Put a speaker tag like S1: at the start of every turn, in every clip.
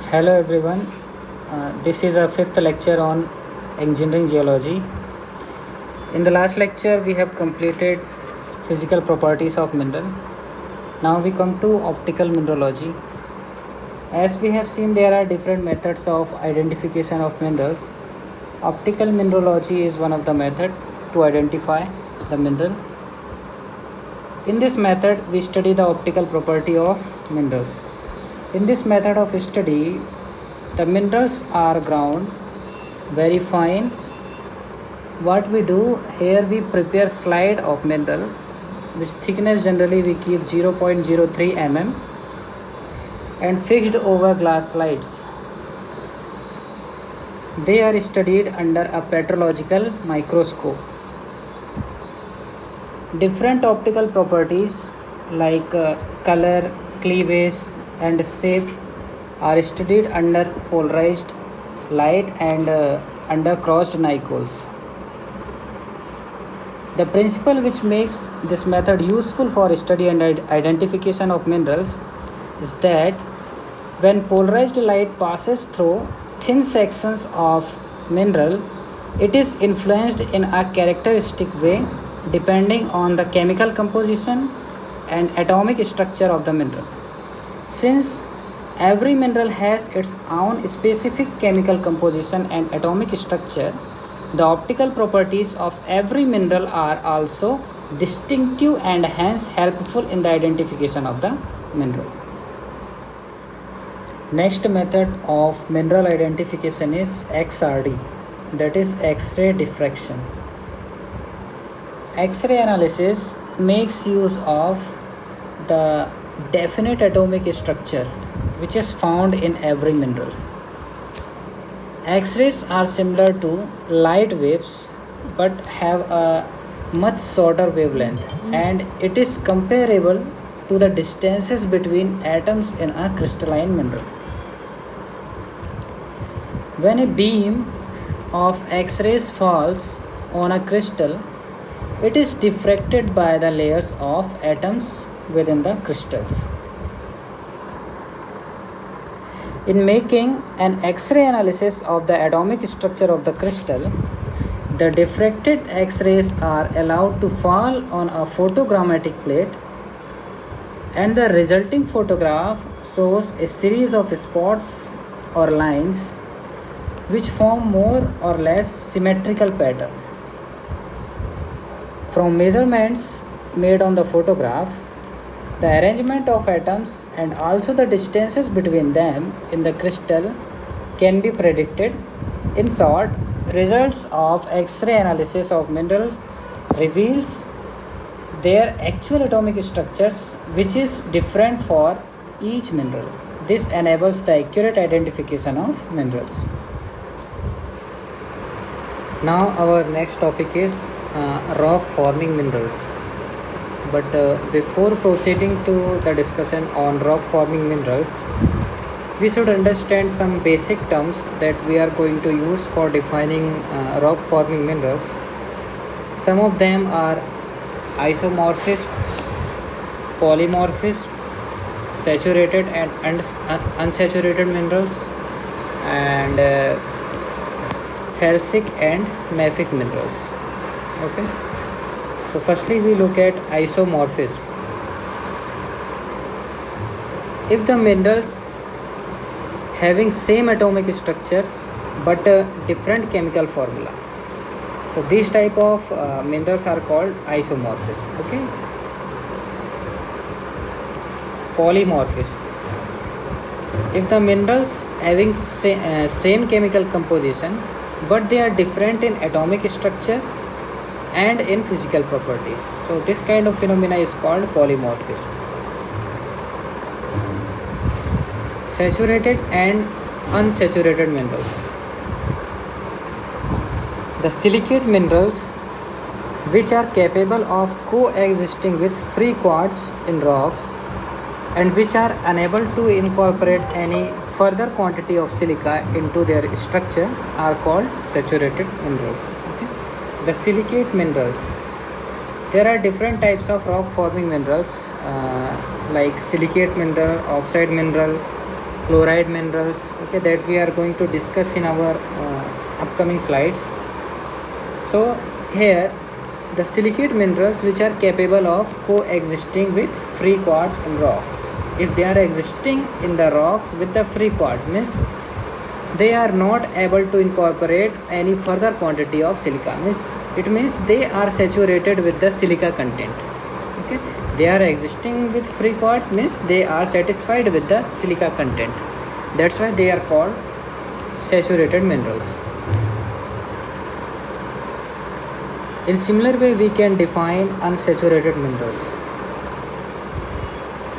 S1: Hello everyone. This is our fifth lecture on engineering geology. In the last lecture, we have completed physical properties of mineral. Now we come to optical mineralogy. As we have seen, there are different methods of identification of minerals. Optical mineralogy is one of the methods to identify the mineral. In this method, we study the optical property of minerals. In this method of study, the minerals are ground very fine. What we do here, we prepare slide of mineral, which thickness generally we keep 0.03 mm and fixed over glass slides. They are studied under a petrological microscope. Different optical properties like color, cleavage and shape are studied under polarized light and under crossed Nichols. The principle which makes this method useful for study and identification of minerals is that when polarized light passes through thin sections of mineral, it is influenced in a characteristic way depending on the chemical composition and atomic structure of the mineral. Since every mineral has its own specific chemical composition and atomic structure, the optical properties of every mineral are also distinctive and hence helpful in the identification of the mineral. Next method of mineral identification is XRD, that is X-ray diffraction. X-ray analysis makes use of the definite atomic structure which is found in every mineral. X-rays are similar to light waves but have a much shorter wavelength, and it is comparable to the distances between atoms in a crystalline mineral. When a beam of X-rays falls on a crystal, it is diffracted by the layers of atoms within the crystals. In making an X-ray analysis of the atomic structure of the crystal, the diffracted X-rays are allowed to fall on a photogrammetric plate, and the resulting photograph shows a series of spots or lines which form more or less symmetrical pattern. From measurements made on the photograph, the arrangement of atoms and also the distances between them in the crystal can be predicted. In short, results of X-ray analysis of minerals reveals their actual atomic structures, which is different for each mineral. This enables the accurate identification of minerals. Now our next topic is rock forming minerals. But before proceeding to the discussion on rock forming minerals, we should understand some basic terms that we are going to use for defining rock forming minerals. Some of them are isomorphism, polymorphism, saturated and unsaturated minerals, and felsic and mafic minerals. Okay. So firstly we look at isomorphism. If the minerals having same atomic structures but different chemical formula, so these type of minerals are called isomorphism. Okay. Polymorphism. If the minerals having same chemical composition but they are different in atomic structure and in physical properties, so this kind of phenomena is called polymorphism. Saturated and unsaturated minerals. The silicate minerals which are capable of coexisting with free quartz in rocks and which are unable to incorporate any further quantity of silica into their structure are called saturated minerals. Okay? The silicate minerals. There are different types of rock forming minerals like silicate mineral, oxide mineral, chloride minerals, okay, that we are going to discuss in our upcoming slides. So here the silicate minerals which are capable of coexisting with free quartz in rocks. If they are existing in the rocks with the free quartz, means they are not able to incorporate any further quantity of silica, means they are saturated with the silica content. Okay, they are existing with free quartz, means they are satisfied with the silica content. That's why they are called saturated minerals. In similar way, we can define unsaturated minerals.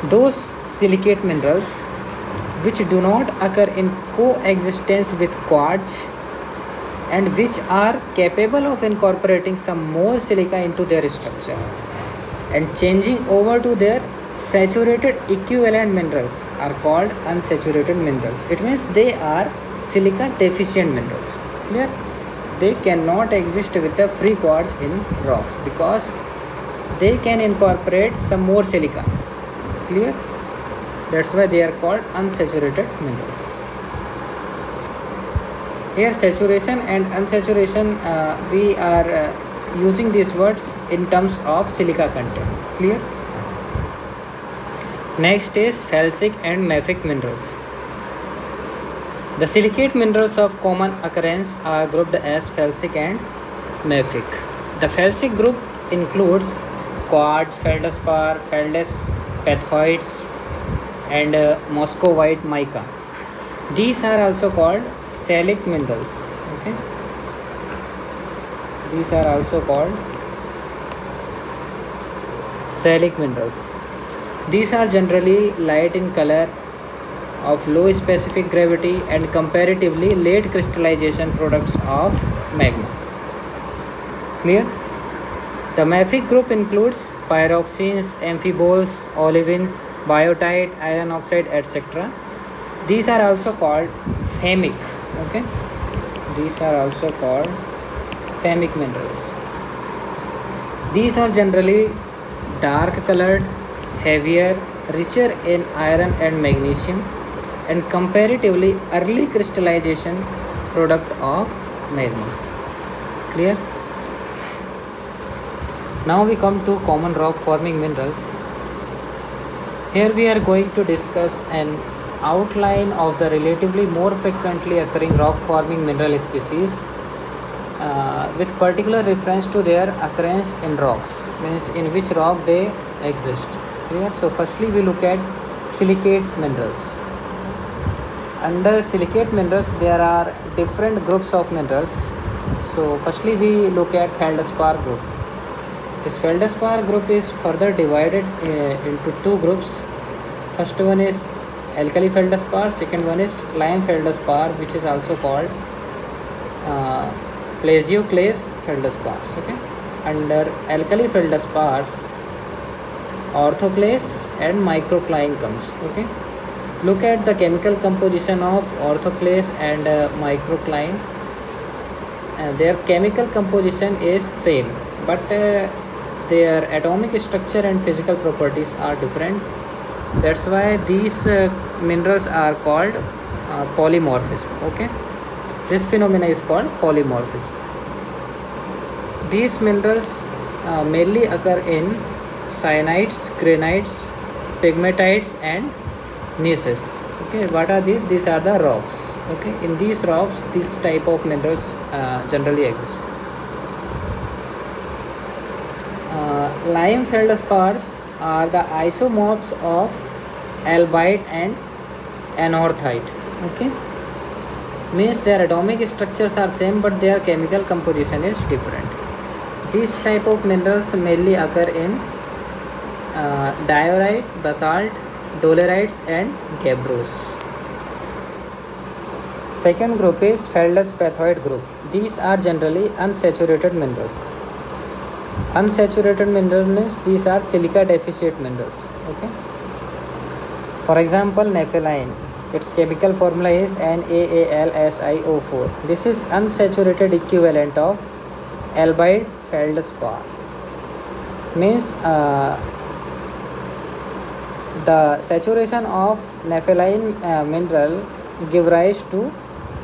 S1: Those silicate minerals which do not occur in coexistence with quartz and which are capable of incorporating some more silica into their structure and changing over to their saturated equivalent minerals are called unsaturated minerals. It means they are silica deficient minerals. Clear? They cannot exist with the free quartz in rocks because they can incorporate some more silica. Clear? That's why they are called unsaturated minerals. Here saturation and unsaturation, we are using these words in terms of silica content. Clear? Next is felsic and mafic minerals. The silicate minerals of common occurrence are grouped as felsic and mafic. The felsic group includes quartz, feldspar, feldspathoids, and muscovite mica. These are also called salic minerals. Okay, these are also called salic minerals. These are generally light in color, of low specific gravity, and comparatively late crystallization products of magma. Clear? The mafic group includes pyroxenes, amphiboles, olivines, biotite, iron oxide, etc. These are also called phamic. Okay, these are also called phamic minerals. These are generally dark colored, heavier, richer in iron and magnesium, and comparatively early crystallization product of magma. Clear? Now we come to common rock forming minerals. Here we are going to discuss an outline of the relatively more frequently occurring rock forming mineral species with particular reference to their occurrence in rocks, means in which rock they exist. Clear? So firstly we look at silicate minerals. Under silicate minerals there are different groups of minerals. So firstly we look at feldspar group. This feldspar group is further divided into two groups. First one is alkali feldspar, second one is lime feldspar, which is also called plesioclase feldspars. Okay, under alkali feldspars orthoclase and microcline comes. Okay, look at the chemical composition of orthoclase and microcline. Their chemical composition is same, but their atomic structure and physical properties are different. That's why these minerals are called polymorphism. Okay, this phenomena is called polymorphism. These minerals mainly occur in cyanides, granites, pegmatites, and gneisses. Okay, what are these? These are the rocks. Okay, in these rocks this type of minerals generally exist. Lime feldspars are the isomorphs of albite and anorthite. Okay, means their atomic structures are same but their chemical composition is different. These type of minerals mainly occur in diorite, basalt, dolerites, and gabbros. Second group is feldspathoid group. These are generally unsaturated minerals. Unsaturated mineral means these are silica deficient minerals. Okay, for example nepheline, its chemical formula is NaAlSiO4. This is unsaturated equivalent of albite feldspar, means The saturation of nepheline mineral give rise to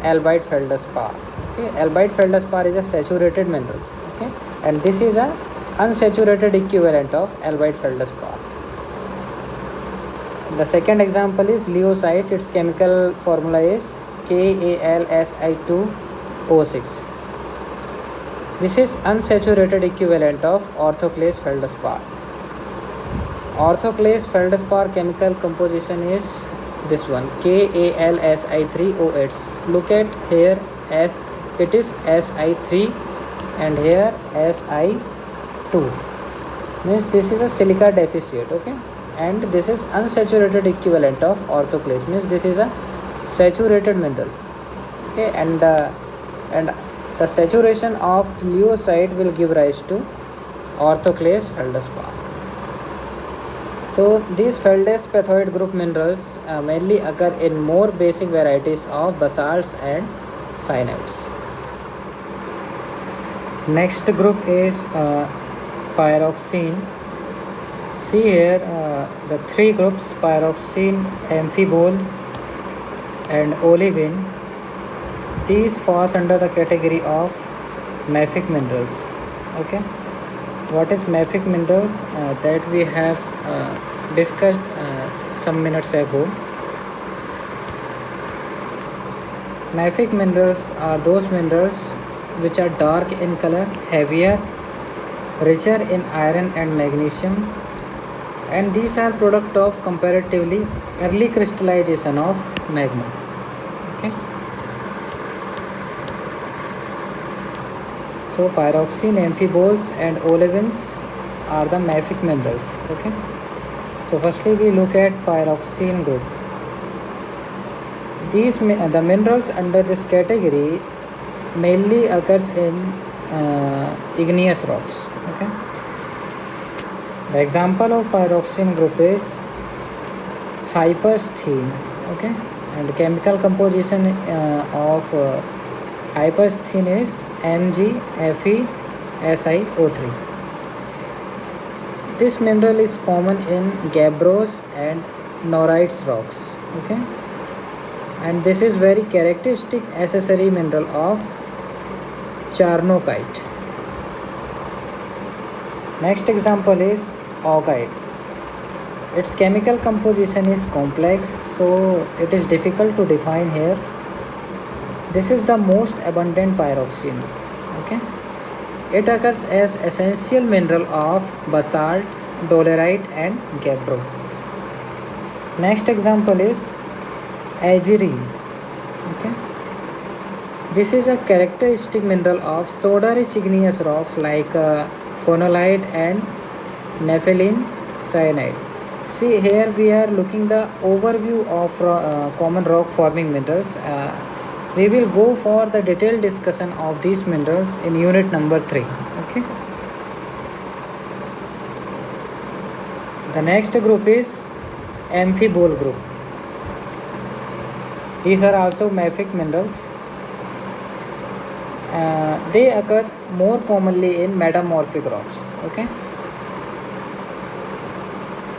S1: albite feldspar. Okay, albite feldspar is a saturated mineral. Okay, and this is a unsaturated equivalent of albite feldspar. The second example is leosite. Its chemical formula is KAlSi2O6. This is unsaturated equivalent of orthoclase feldspar. Orthoclase feldspar chemical composition is this one, KAlSi3O8. Look at here, as it is Si3 and here Si2. Means this is a silica deficit. Okay, and this is unsaturated equivalent of orthoclase, means this is a saturated mineral. Okay, and the saturation of leosite will give rise to orthoclase feldspar. So these feldspathoid group minerals mainly occur in more basic varieties of basalts and syenites. Next group is pyroxene. See here the three groups, pyroxene, amphibole and olivine. These falls under the category of mafic minerals. Okay, what is mafic minerals? That we have discussed some minutes ago. Mafic minerals are those minerals which are dark in color, heavier, richer in iron and magnesium, and these are product of comparatively early crystallization of magma. Okay, so pyroxene, amphiboles and olivines are the mafic minerals. Okay, so firstly we look at pyroxene group. The minerals under this category mainly occurs in igneous rocks. Okay, the example of pyroxene group is hypersthene. Okay, and chemical composition of hypersthene is MgFeSiO3. This mineral is common in gabbros and norites rocks. Okay, and this is very characteristic accessory mineral of charnocite. Next example is augite. Its chemical composition is complex, so it is difficult to define here. This is the most abundant pyroxene. Okay, it occurs as essential mineral of basalt, dolerite and gabbro. Next example is azurine. Okay, this is a characteristic mineral of soda-rich igneous rocks like phonolite and nepheline cyanide. See here we are looking the overview of common rock forming minerals. We will go for the detailed discussion of these minerals in unit number 3. Okay, the next group is amphibole group. These are also mafic minerals. They occur more commonly in metamorphic rocks. Okay,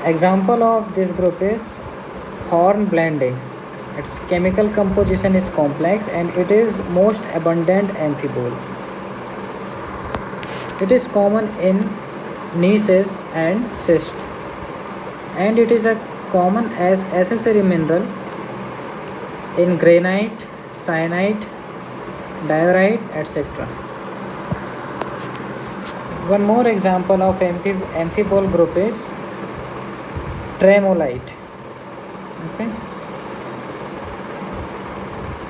S1: example of this group is hornblende. Its chemical composition is complex and it is most abundant amphibole. It is common in gneisses and schist, and it is a common as accessory mineral in granite, syenite, diorite, etc. One more example of amphibole group is tremolite. Okay,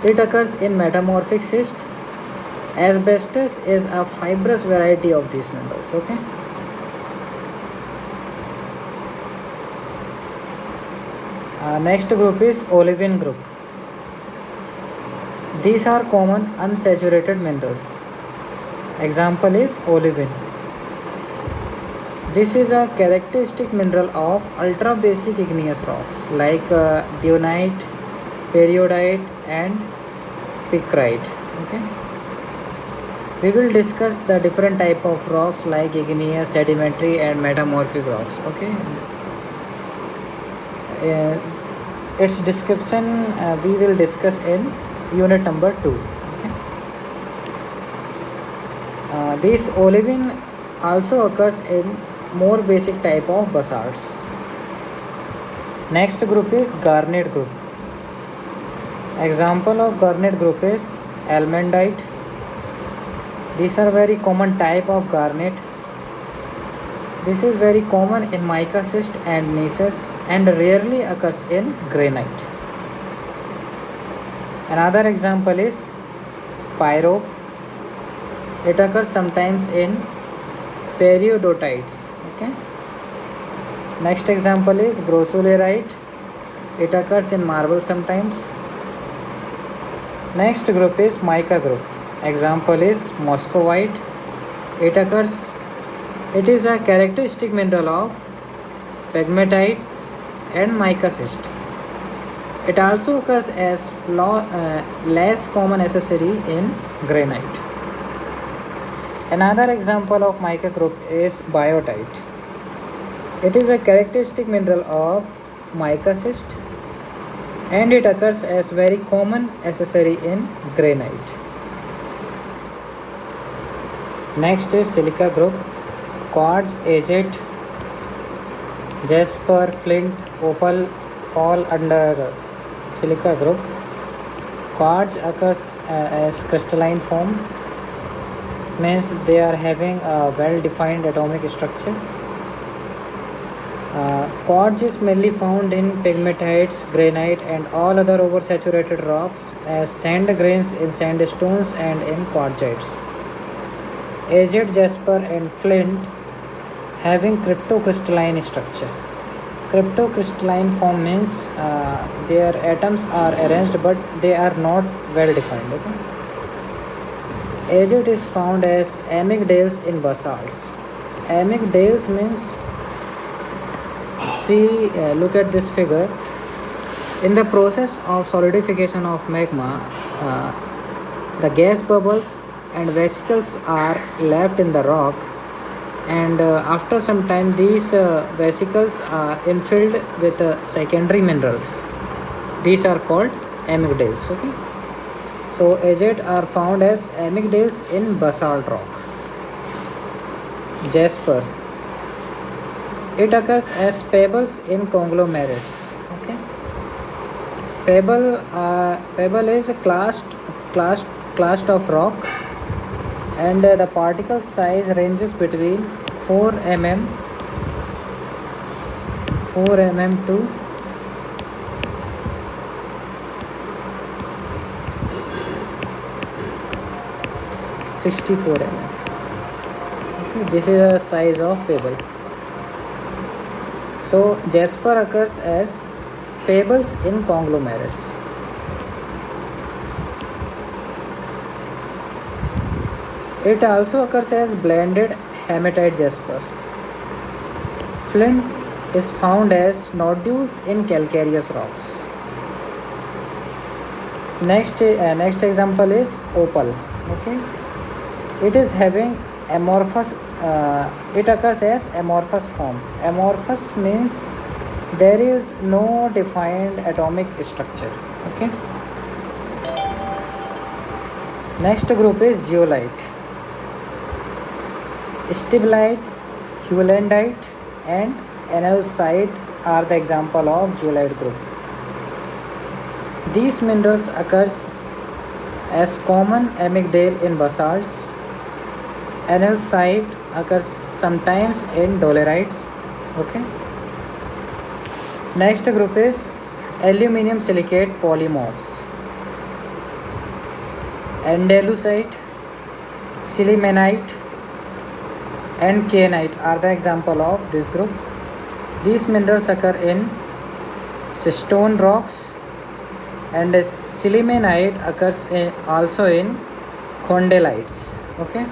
S1: it occurs in metamorphic schist. Asbestos is a fibrous variety of these minerals. Okay, next group is olivine group. These are common unsaturated minerals. Example is olivine. This is a characteristic mineral of ultra basic igneous rocks like dunite, periodite and picrite. Okay, we will discuss the different type of rocks like igneous, sedimentary and metamorphic rocks. Okay, its description we will discuss in unit number 2. Okay. This olivine also occurs in more basic type of basalts. Next group is garnet group. Example of garnet group is almandite. These are very common type of garnet. This is very common in mica schist and gneiss and rarely occurs in granite. Another example is pyrope. It occurs sometimes in periodotites. Okay. Next example is grossolerite. It occurs in marble sometimes. Next group is mica group. Example is muscovite. It is a characteristic mineral of pegmatites and mica schist. It also occurs as less common accessory in granite. Another example of mica group is biotite. It is a characteristic mineral of mica schist and it occurs as very common accessory in granite. Next is silica group. Quartz, agate, jasper, flint, opal fall under silica group. Quartz occurs as crystalline form, means they are having a well-defined atomic structure. Quartz is mainly found in pegmatites, granite and all other oversaturated rocks as sand grains in sandstones and in quartzites. Agate, jasper and flint having cryptocrystalline structure. Cryptocrystalline form means their atoms are arranged but they are not well defined. Okay? Agate is found as amygdales in basalts. Amygdales means, look at this figure. In the process of solidification of magma, the gas bubbles and vesicles are left in the rock, and after some time these vesicles are infilled with secondary minerals. These are called amygdales. Okay. So agate are found as amygdales in basalt rock. Jasper, it occurs as pebbles in conglomerates. Okay. Pebble is a class of rock, and the particle size ranges between 4 mm to 64 mm. Okay, this is the size of pebble. So jasper occurs as pebbles in conglomerates. It also occurs as blended hematite jasper. Flint is found as nodules in calcareous rocks. Next example is opal. Okay, it is having amorphous. It occurs as amorphous form. Amorphous means there is no defined atomic structure. Okay. Next group is zeolite. Stibnite, heulandite and analcite are the example of zeolite group. These minerals occurs as common amygdale in basalts. Analcite occurs sometimes in dolerites. Okay. Next group is aluminum silicate polymorphs. Andalusite, sillimanite and kyanite are the example of this group. These minerals occur in stone rocks, and sillimanite occurs also in khondalites. Okay.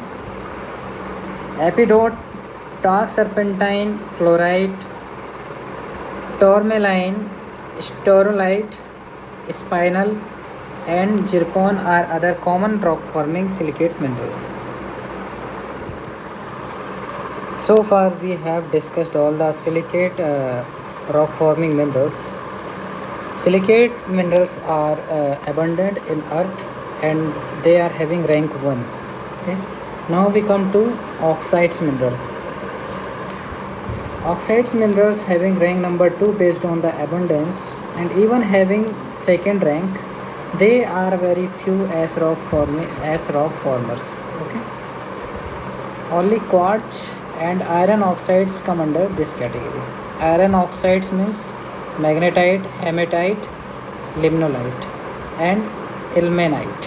S1: Epidote, dark serpentine, chlorite, tourmaline, staurolite, spinel and zircon are other common rock forming silicate minerals. So far we have discussed all the silicate rock forming minerals. Silicate minerals are abundant in earth and they are having rank 1. Okay. Now we come to oxides mineral. Oxides minerals having rank number 2 based on the abundance and even having second rank, they are very few as rock formers. Okay. Only quartz and iron oxides come under this category. Iron oxides means magnetite, hematite, limnolite and ilmenite.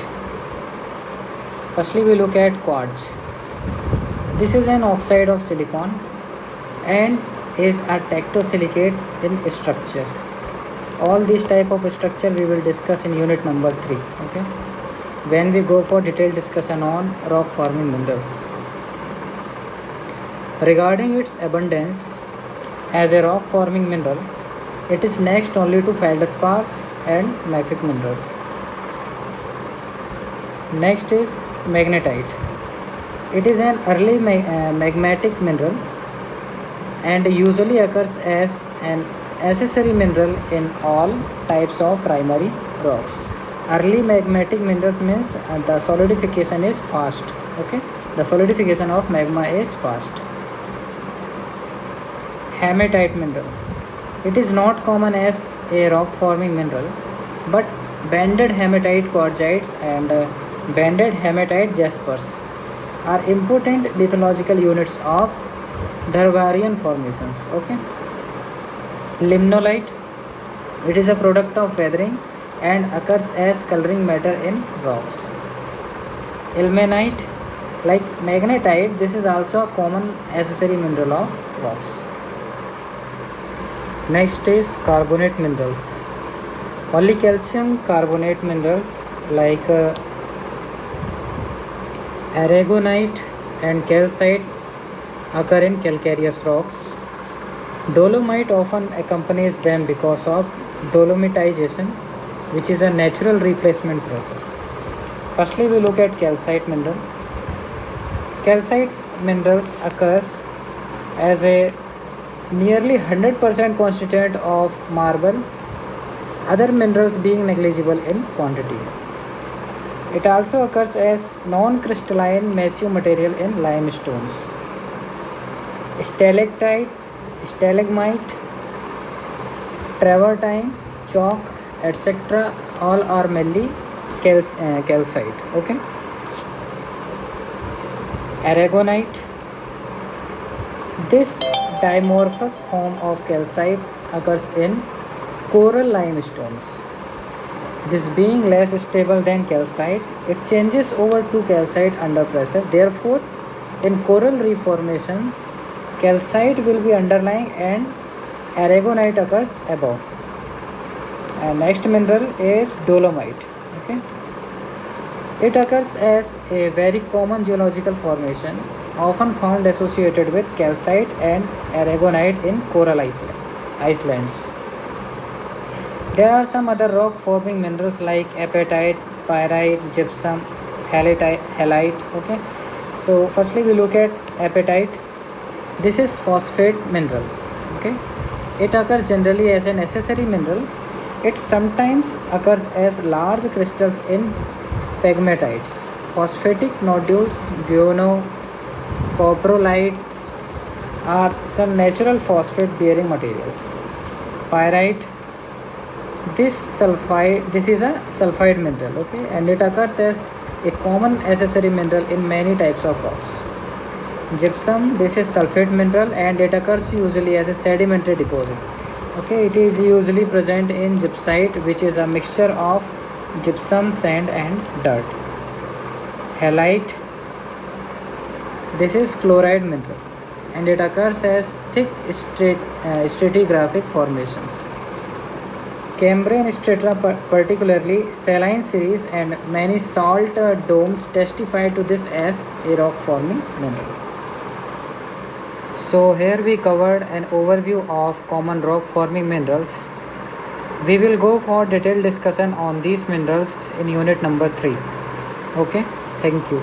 S1: Firstly we look at quartz. This is an oxide of silicon and is a tectosilicate in structure. All these type of structure we will discuss in unit number 3. Okay, when we go for detailed discussion on rock forming minerals. Regarding its abundance as a rock forming mineral, it is next only to feldspars and mafic minerals. Next is magnetite. It is an early magmatic mineral and usually occurs as an accessory mineral in all types of primary rocks. Early magmatic minerals means the solidification is fast. Okay, the solidification of magma is fast. Hematite mineral. It is not common as a rock forming mineral, but banded hematite quartzites and banded hematite jaspers are important lithological units of Dharvarian formations. Okay. Limnolite. It is a product of weathering and occurs as coloring matter in rocks. Ilmenite, like magnetite, this is also a common accessory mineral of rocks. Next is carbonate minerals. Only calcium carbonate minerals like aragonite and calcite occur in calcareous rocks. Dolomite often accompanies them because of dolomitization, which is a natural replacement process. Firstly, we look at calcite mineral. Calcite minerals occurs as a nearly 100% constituent of marble, other minerals being negligible in quantity. It also occurs as non-crystalline massive material in limestones. Stalactite, stalagmite, travertine, chalk, etc. all are mainly calcite. Okay. Aragonite. This dimorphous form of calcite occurs in coral limestones. This being less stable than calcite, it changes over to calcite under pressure. Therefore, in coral reformation, calcite will be underlying and aragonite occurs above. And next mineral is dolomite. Okay. It occurs as a very common geological formation, often found associated with calcite and aragonite in coral islands. There are some other rock forming minerals like apatite, pyrite, gypsum, halite. Okay. So firstly we look at apatite. This is phosphate mineral. Okay. It occurs generally as an accessory mineral. It sometimes occurs as large crystals in pegmatites. Phosphatic nodules, coprolites are some natural phosphate bearing materials. Pyrite. This is a sulfide mineral. Okay, and it occurs as a common accessory mineral in many types of rocks. Gypsum. This is sulfate mineral and it occurs usually as a sedimentary deposit. Okay, it is usually present in gypsite, which is a mixture of gypsum, sand and dirt. Halite. This is chloride mineral and it occurs as thick stratigraphic formations. Cambrian strata, particularly saline series and many salt domes, testify to this as a rock forming mineral. So here we covered an overview of common rock forming minerals. We will go for detailed discussion on these minerals in unit number 3. Okay, thank you.